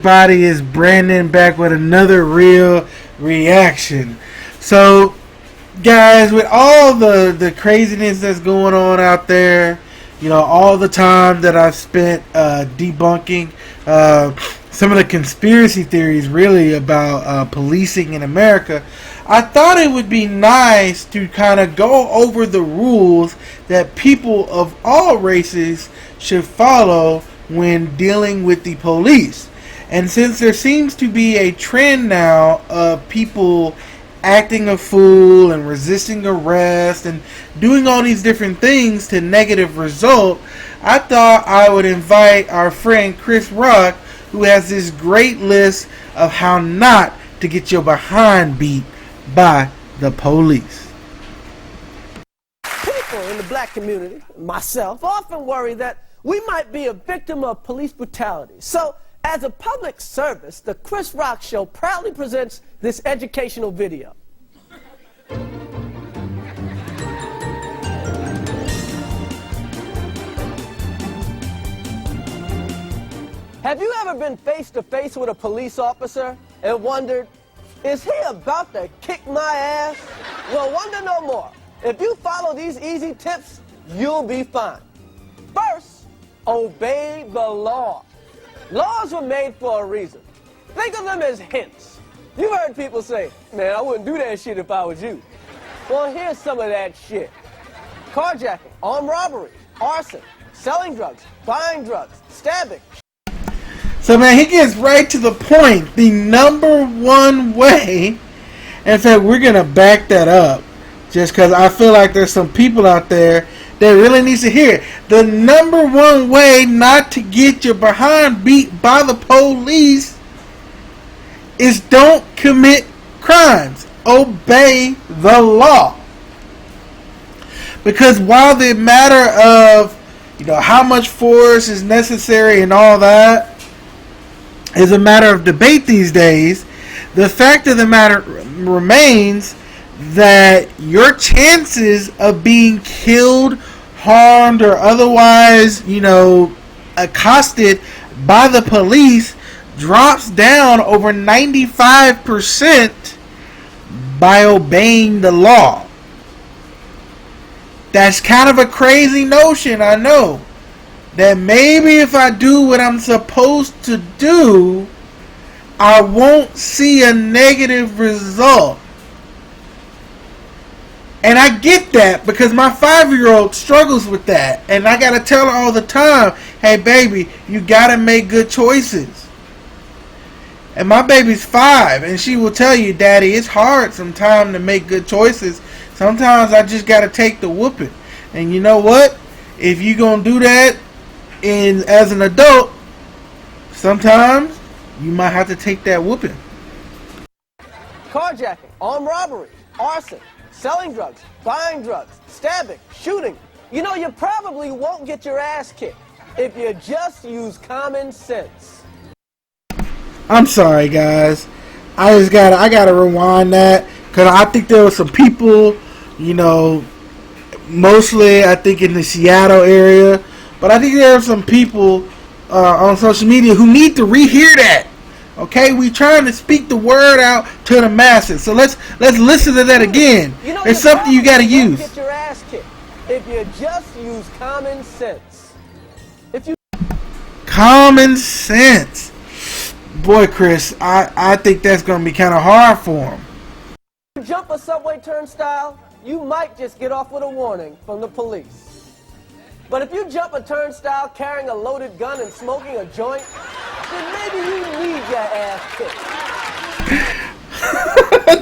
Everybody, is Brandon back with another real reaction. So, guys, with all the craziness that's going on out there, all the time that I've spent debunking some of the conspiracy theories really about policing in America, I thought it would be nice to kind of go over the rules that people of all races should follow when dealing with the police. And since there seems to be a trend now of people acting a fool and resisting arrest and doing all these different things to negative result, I thought I would invite our friend Chris Rock, who has this great list of how not to get your behind beat by the police. People in the black community, myself, often worry that we might be a victim of police brutality. So, as a public service, the Chris Rock Show proudly presents this educational video. Have you ever been face to face with a police officer and wondered, is he about to kick my ass? Well, wonder no more. If you follow these easy tips, you'll be fine. First, obey the law. Laws were made for a reason. Think of them as hints. You've heard people say, man, I wouldn't do that shit if I was you. Well, here's some of that shit. Carjacking, armed robbery, arson, selling drugs, buying drugs, stabbing. So, man, he gets right to the point. The number one way, in fact, we're going to back that up just because I feel like there's some people out there that really needs to hear it. The number one way not to get your behind beat by the police is don't commit crimes. Obey the law. Because while the matter of how much force is necessary and all that is a matter of debate these days, the fact of the matter remains that your chances of being killed, harmed, or otherwise, accosted by the police drops down over 95% by obeying the law. That's kind of a crazy notion, I know. That maybe if I do what I'm supposed to do, I won't see a negative result. And I get that because my 5-year-old struggles with that. And I got to tell her all the time, hey, baby, you got to make good choices. And my baby's 5, and she will tell you, Daddy, it's hard sometimes to make good choices. Sometimes I just got to take the whooping. And you know what? If you're going to do that as an adult, sometimes you might have to take that whooping. Carjacking, armed robbery, arson, selling drugs, buying drugs, stabbing, shooting. You probably won't get your ass kicked if you just use common sense. I'm sorry, guys. I gotta rewind that because I think there were some people, mostly I think in the Seattle area, but I think there are some people on social media who need to rehear that. Okay, we trying to speak the word out to the masses. So let's listen to that again. It's something you got to use. Get your ass kicked if you just use common sense. Common sense. Boy, Chris, I think that's going to be kind of hard for him. If you jump a subway turnstile, you might just get off with a warning from the police. But if you jump a turnstile carrying a loaded gun and smoking a joint, then maybe you need your ass kicked.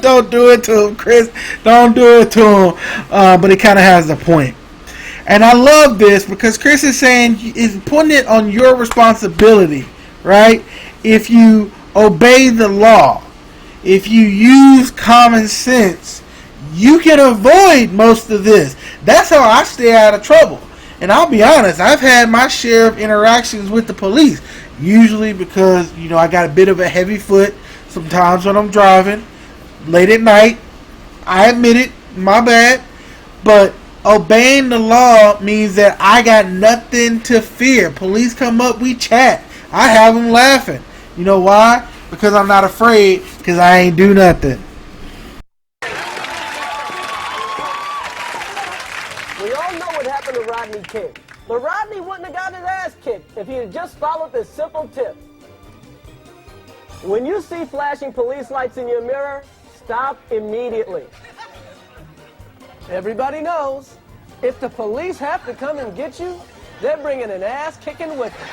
Don't do it to him, Chris. Don't do it to him. But he kind of has the point. And I love this because Chris is saying, is putting it on your responsibility, right? If you obey the law, if you use common sense, you can avoid most of this. That's how I stay out of trouble. And I'll be honest, I've had my share of interactions with the police. Usually because, I got a bit of a heavy foot sometimes when I'm driving late at night. I admit it, my bad. But obeying the law means that I got nothing to fear. Police come up, we chat. I have them laughing. You know why? Because I'm not afraid, because I ain't do nothing. We all know what happened to Rodney King. But Rodney wouldn't have got his ass kicked if he had just followed this simple tip. When you see flashing police lights in your mirror, stop immediately. Everybody knows, if the police have to come and get you, they're bringing an ass kicking with them.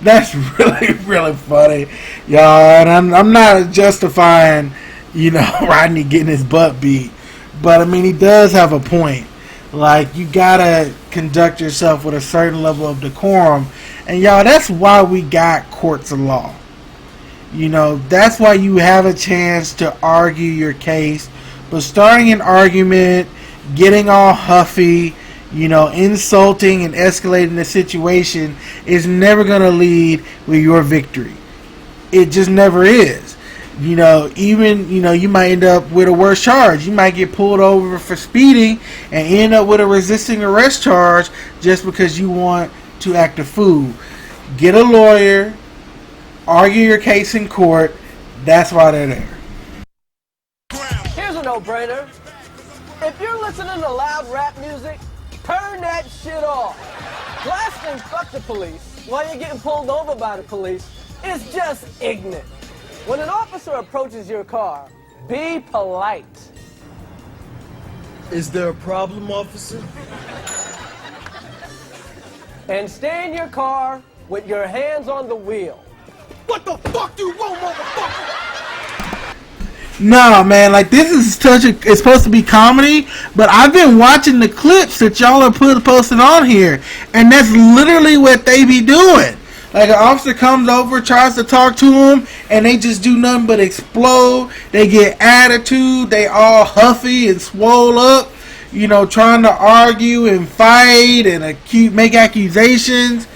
That's really, really funny, y'all. And I'm not justifying, Rodney getting his butt beat. But, I mean, he does have a point. Like, you gotta conduct yourself with a certain level of decorum. And, y'all, that's why we got courts of law. That's why you have a chance to argue your case. But starting an argument, getting all huffy, insulting and escalating the situation is never going to lead with your victory. It just never is. You might end up with a worse charge. You might get pulled over for speeding and end up with a resisting arrest charge just because you want to act a fool. Get a lawyer, argue your case in court. That's why they're there. Here's a no-brainer. If you're listening to loud rap music, turn that shit off. Blasting "fuck the police" while you're getting pulled over by the police is just ignorant. When an officer approaches your car, be polite. Is there a problem, officer? And stay in your car with your hands on the wheel. What the fuck do you want, motherfucker? Nah, man, like this is it's supposed to be comedy, but I've been watching the clips that y'all are posting on here, and that's literally what they be doing. Like an officer comes over, tries to talk to them, and they just do nothing but explode. They get attitude, they all huffy and swole up, trying to argue and fight and make accusations,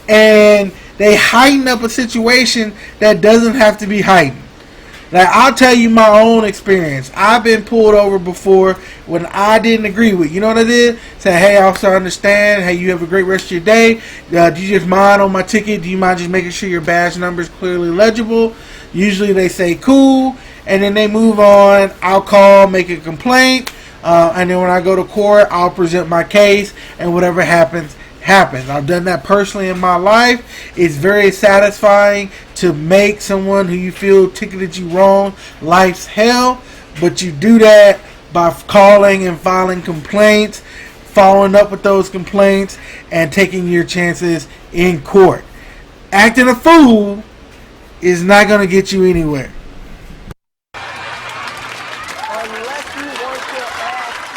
and they heighten up a situation that doesn't have to be heightened. Like, I'll tell you my own experience. I've been pulled over before when I didn't agree with. You know what I did? Say, hey, officer, I understand. Hey, you have a great rest of your day. Do you just mind on my ticket? Do you mind just making sure your badge number is clearly legible? Usually they say, cool. And then they move on. I'll call, make a complaint. And then when I go to court, I'll present my case. And whatever happens, happens. I've done that personally in my life. It's very satisfying to make someone who you feel ticketed you wrong life's hell, but you do that by calling and filing complaints, following up with those complaints, and taking your chances in court. Acting a fool is not going to get you anywhere. Unless you want your ass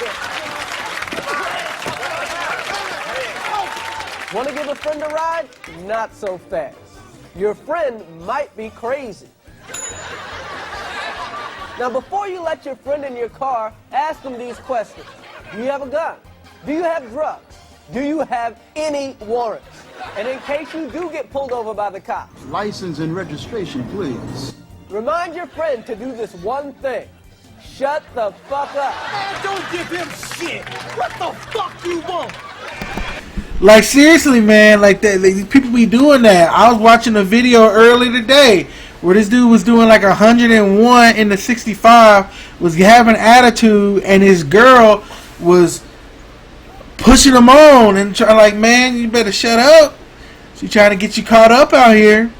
kicked. Want to give a friend a ride? Not so fast. Your friend might be crazy. Now, before you let your friend in your car, ask them these questions. Do you have a gun? Do you have drugs? Do you have any warrants? And in case you do get pulled over by the cops, License and registration, please. remind your friend to do this one thing. Shut the fuck up. Man, don't give him shit. What the fuck you want? Like, seriously, man, like these people be doing that. I was watching a video early today where this dude was doing like 101 in the 65, was having attitude, and his girl was pushing him on and trying, like, man, you better shut up. She's trying to get you caught up out here.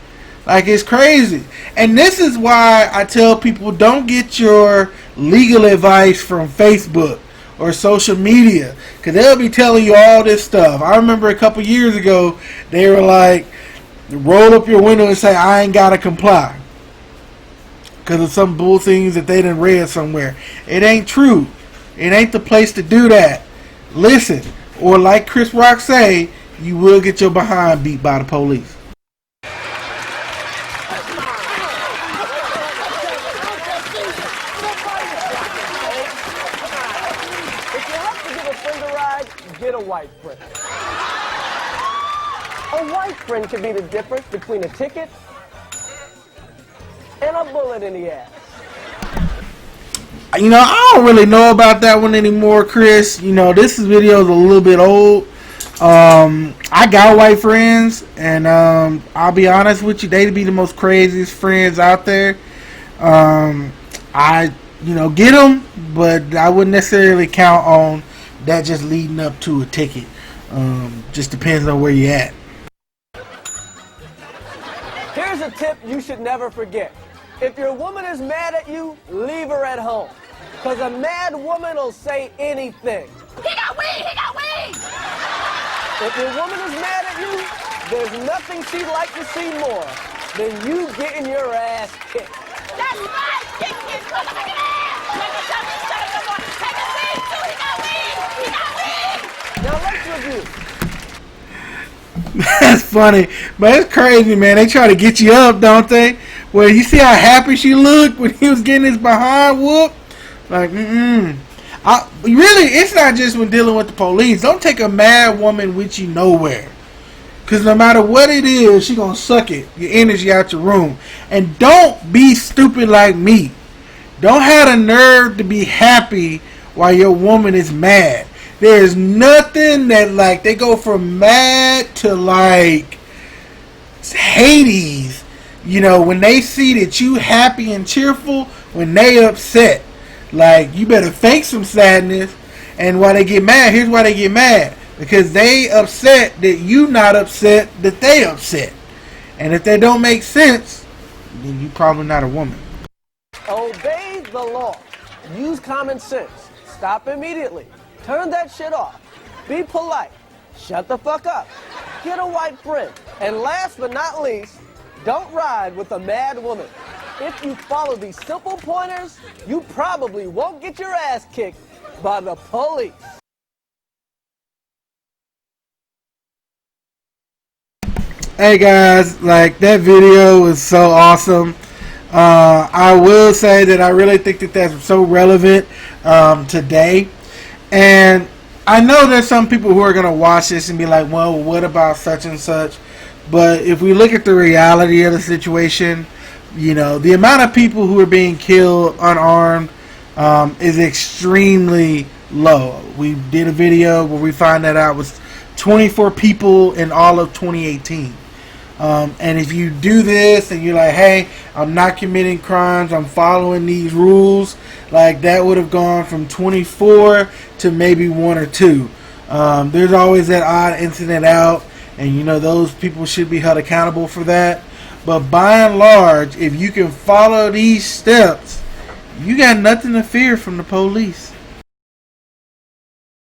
Like, it's crazy. And this is why I tell people, don't get your legal advice from Facebook or social media, because they'll be telling you all this stuff. I remember a couple years ago, they were like, roll up your window and say, I ain't got to comply, because of some bull things that they done read somewhere. It ain't true. It ain't the place to do that. Listen, or like Chris Rock say, you will get your behind beat by the police. Get a white friend. A white friend can be the difference between a ticket and a bullet in the ass. I don't really know about that one anymore, Chris. This video is a little bit old. I got white friends, and I'll be honest with you, they'd be the most craziest friends out there. I get them, but I wouldn't necessarily count on that just leading up to a ticket. Just depends on where you're at. Here's a tip you should never forget. If your woman is mad at you, leave her at home. Because a mad woman will say anything. He got weed! He got weed! If your woman is mad at you, there's nothing she'd like to see more than you getting your ass kicked. That's right! Kick his motherfucking ass! Let me tell you, shut up, boy. Take a seat, too. He got weed! He got weed! Now let's review. That's funny, but it's crazy, man. They try to get you up, don't they? Well, you see how happy she looked when he was getting his behind whooped? Like, really, it's not just when dealing with the police. Don't take a mad woman with you nowhere. Because no matter what it is, she going to suck it, your energy out your room. And don't be stupid like me. Don't have the nerve to be happy while your woman is mad. There's nothing that, like, they go from mad to, like, Hades. When they see that you happy and cheerful, when they upset. Like, you better fake some sadness. And why they get mad, here's why they get mad. Because they upset that you not upset that they upset. And if they don't make sense, then you probably not a woman. Obey the law. Use common sense. Stop immediately. Turn that shit off. Be polite. Shut the fuck up. Get a white friend. And last but not least, don't ride with a mad woman. If you follow these simple pointers, you probably won't get your ass kicked by the police. Hey guys, like, that video was so awesome. I will say that I really think that that's so relevant today. And I know there's some people who are going to watch this and be like, well, what about such and such? But if we look at the reality of the situation, the amount of people who are being killed unarmed is extremely low. We did a video where we find that out was 24 people in all of 2018. And if you do this and you're like, hey, I'm not committing crimes, I'm following these rules, like, that would have gone from 24 to maybe 1 or 2. There's always that odd incident out, and those people should be held accountable for that. But by and large, if you can follow these steps, you got nothing to fear from the police.